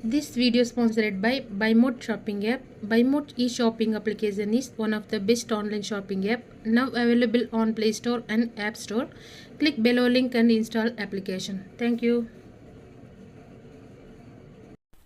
This video is sponsored by BuyMode shopping app. BuyMode e-shopping application is one of the best online shopping app now available on Play Store and App Store. Click below link and install application. Thank you.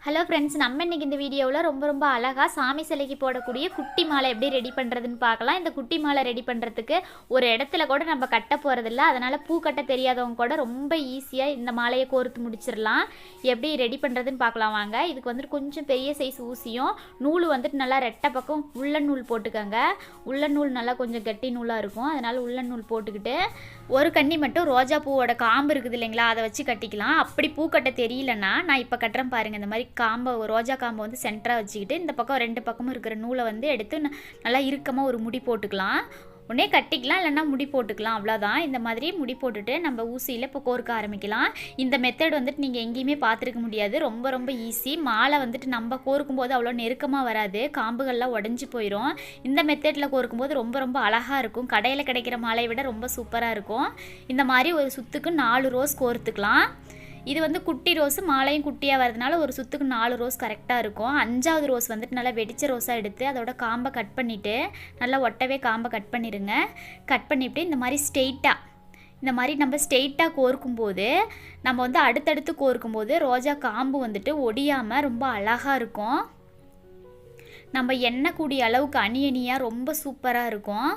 Hello friends, நம்ம இன்றைக்கி இந்த வீடியோவில் ரொம்ப அழகாக சாமி சிலைக்கு போடக்கூடிய குட்டி மாலை எப்படி ரெடி பண்ணுறதுன்னு பார்க்கலாம். இந்த குட்டி மாலை ரெடி பண்ணுறதுக்கு ஒரு இடத்துல கூட நம்ம கட்ட போகிறதில்ல. அதனால் பூ கட்ட தெரியாதவங்க கூட ரொம்ப ஈஸியாக இந்த மாலையை கோர்த்து முடிச்சிடலாம். எப்படி ரெடி பண்ணுறதுன்னு பார்க்கலாம் வாங்க. இதுக்கு வந்துட்டு கொஞ்சம் பெரிய சைஸ் ஊசியும் நூல் வந்துட்டு நல்லா ரெட்டை பக்கம் உள்ளன் நூல் போட்டுக்கோங்க. உள்ளன் நூல் நல்லா கொஞ்சம் கட்டி நூலாக இருக்கும். அதனால் உள்ளன் நூல் போட்டுக்கிட்டு ஒரு கண்ணி மட்டும் ரோஜா பூவோட காம்பு இருக்குது இல்லைங்களா, அதை வச்சு கட்டிக்கலாம். அப்படி பூ கட்ட தெரியலன்னா நான் இப்போ கட்டுறேன் பாருங்கள். இந்த மாதிரி காம்பை ரோஜா காம்பை வந்து சென்டராக வச்சுக்கிட்டு இந்த பக்கம் ரெண்டு பக்கமும் இருக்கிற நூலை வந்து எடுத்து நல்லா இறுக்கமாக ஒரு முடி போட்டுக்கலாம். உடனே கட்டிக்கலாம், இல்லைன்னா முடி போட்டுக்கலாம். அவ்வளோதான். இந்த மாதிரி முடி போட்டுட்டு நம்ம ஊசியில் இப்போ கோர்க்க ஆரம்பிக்கலாம். இந்த மெத்தட் வந்துட்டு நீங்கள் எங்கேயுமே பார்த்துருக்க முடியாது. ரொம்ப ஈஸி. மாலை வந்துட்டு நம்ம கோர்க்கும் போது அவ்வளோ நெருக்கமாக வராது, காம்புகள்லாம் உடஞ்சி போயிடும். இந்த மெத்தடில் கோர்க்கும் போது ரொம்ப அழகாக இருக்கும். கடையில் கிடைக்கிற மாலையை விட ரொம்ப சூப்பராக இருக்கும். இந்த மாதிரி ஒரு சுத்துக்கு 4 ரோஸ் கோர்த்துக்கலாம். இது வந்து குட்டி ரோஸு, மாலையும் குட்டியாக வரதுனால ஒரு சுத்துக்கு 4 ரோஸ் கரெக்டாக இருக்கும். 5ஆவது ரோஸ் வந்துட்டு நல்லா வெடிச்ச ரோஸாக எடுத்து அதோட காம்பை கட் பண்ணிவிட்டு நல்லா ஒட்டவே காம்பை கட் பண்ணிடுங்க. கட் பண்ணிவிட்டு இந்த மாதிரி நம்ம ஸ்ட்ரெயிட்டாக கோர்க்கும்போது நம்ம வந்து அடுத்தடுத்து கோர்க்கும்போது ரோஜா காம்பு வந்துட்டு ஒடியாமல் ரொம்ப அழகாக இருக்கும். நம்ம எண்ணக்கூடிய அளவுக்கு அணியாக ரொம்ப சூப்பராக இருக்கும்.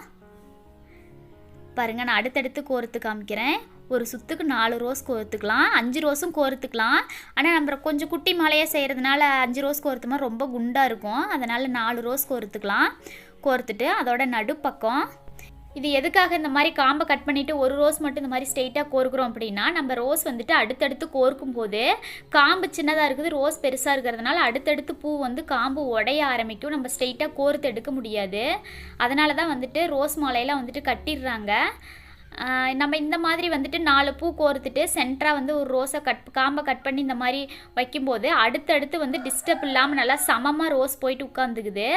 பாருங்கள், நான் அடுத்தடுத்து கோர்த்து காமிக்கிறேன். ஒரு சுத்துக்கு 4 ரோஸ் கோர்த்துக்கலாம். 5 ரோஸும் கோர்த்துக்கலாம். ஆனால் நம்ம கொஞ்சம் குட்டி மாலையாக செய்கிறதுனால 5 ரோஸ் கோர்த்துமா ரொம்ப குண்டாக இருக்கும். அதனால் 4 ரோஸ் கோர்த்துக்கலாம். கோர்த்துட்டு அதோட நடுப்பக்கம் இது எதுக்காக இந்த மாதிரி காம்பை கட் பண்ணிவிட்டு ஒரு ரோஸ் மட்டும் இந்த மாதிரி ஸ்ட்ரெயிட்டாக கோர்க்குறோம் அப்படின்னா, நம்ம ரோஸ் வந்துட்டு அடுத்தடுத்து கோர்க்கும் போது காம்பு சின்னதாக இருக்குது, ரோஸ் பெருசாக இருக்கிறதுனால அடுத்தடுத்து பூ வந்து காம்பு உடைய ஆரம்பிக்கும். நம்ம ஸ்ட்ரெயிட்டாக கோர்த்து எடுக்க முடியாது. அதனால தான் வந்துட்டு ரோஸ் மாலையெல்லாம் வந்துட்டு கட்டிடுறாங்க. நம்ம இந்த மாதிரி வந்துட்டு 4 பூ கோர்த்துட்டு சென்டராக வந்து ஒரு ரோஸை காம்பை கட் பண்ணி இந்த மாதிரி வைக்கும்போது அடுத்தடுத்து வந்து டிஸ்டர்ப் இல்லாமல் நல்லா சமமாக ரோஸ் போயிட்டு உட்காந்துக்குது.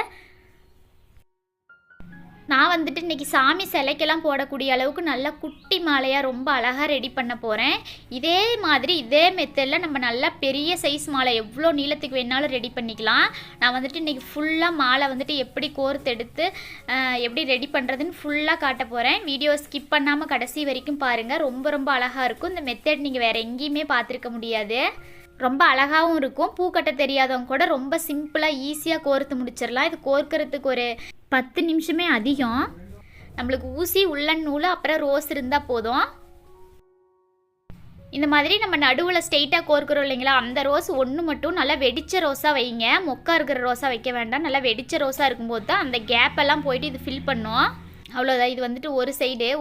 நான் வந்துட்டு இன்றைக்கி சாமி சிலைக்கெல்லாம் போடக்கூடிய அளவுக்கு நல்ல குட்டி மாலையாக ரொம்ப அழகாக ரெடி பண்ண போகிறேன். இதே மாதிரி இதே மெத்தடில் நம்ம நல்லா பெரிய சைஸ் மாலை எவ்வளோ நீளத்துக்கு வேணாலும் ரெடி பண்ணிக்கலாம். நான் வந்துட்டு இன்றைக்கி ஃபுல்லாக மாலை வந்துட்டு எப்படி கோர்த்து எடுத்து எப்படி ரெடி பண்ணுறதுன்னு ஃபுல்லாக காட்ட போகிறேன். வீடியோ ஸ்கிப் பண்ணாமல் கடைசி வரைக்கும் பாருங்கள். ரொம்ப அழகாக இருக்கும். இந்த மெத்தட் நீங்கள் வேறு எங்கேயுமே பார்த்துருக்க முடியாது. ரொம்ப அழகாகவும் இருக்கும். பூக்கட்ட தெரியாதவங்க கூட ரொம்ப சிம்பிளாக ஈஸியாக கோர்த்து முடிச்சிடலாம். இது கோர்க்கறதுக்கு ஒரு 10 நிமிஷமே அதிகம். நம்மளுக்கு ஊசி, உள்ளன் நூல், அப்புறம் ரோஸ் இருந்தால் போதும். இந்த மாதிரி நம்ம நடுவில் ஸ்ட்ரெயிட்டாக கோர்க்குறோம் இல்லைங்களா, அந்த ரோஸ் ஒன்று மட்டும் நல்லா வெடித்த ரோஸாக வைங்க. மொக்கா இருக்கிற ரோஸாக வைக்க வேண்டாம். நல்லா வெடித்த ரோஸாக இருக்கும்போது தான் அந்த கேப்பெல்லாம் போயிட்டு இது ஃபில் பண்ணும். அவ்வளோதான். இது வந்துட்டு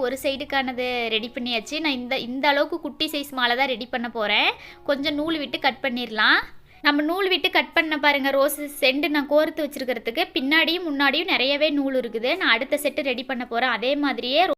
ஒரு சைடுக்கானது ரெடி பண்ணியாச்சு. நான் இந்த அளவுக்கு குட்டி சைஸ் மாலை தான் ரெடி பண்ண போகிறேன். கொஞ்சம் நூல் விட்டு கட் பண்ணிடலாம். நம்ம நூல் விட்டு கட் பண்ண பாருங்கள். ரோஸு செண்டு நான் கோர்த்து வச்சுருக்கிறதுக்கு பின்னாடியும் முன்னாடியும் நிறையவே நூல் இருக்குது. நான் அடுத்த செட்டு ரெடி பண்ண போகிறேன். அதே மாதிரியே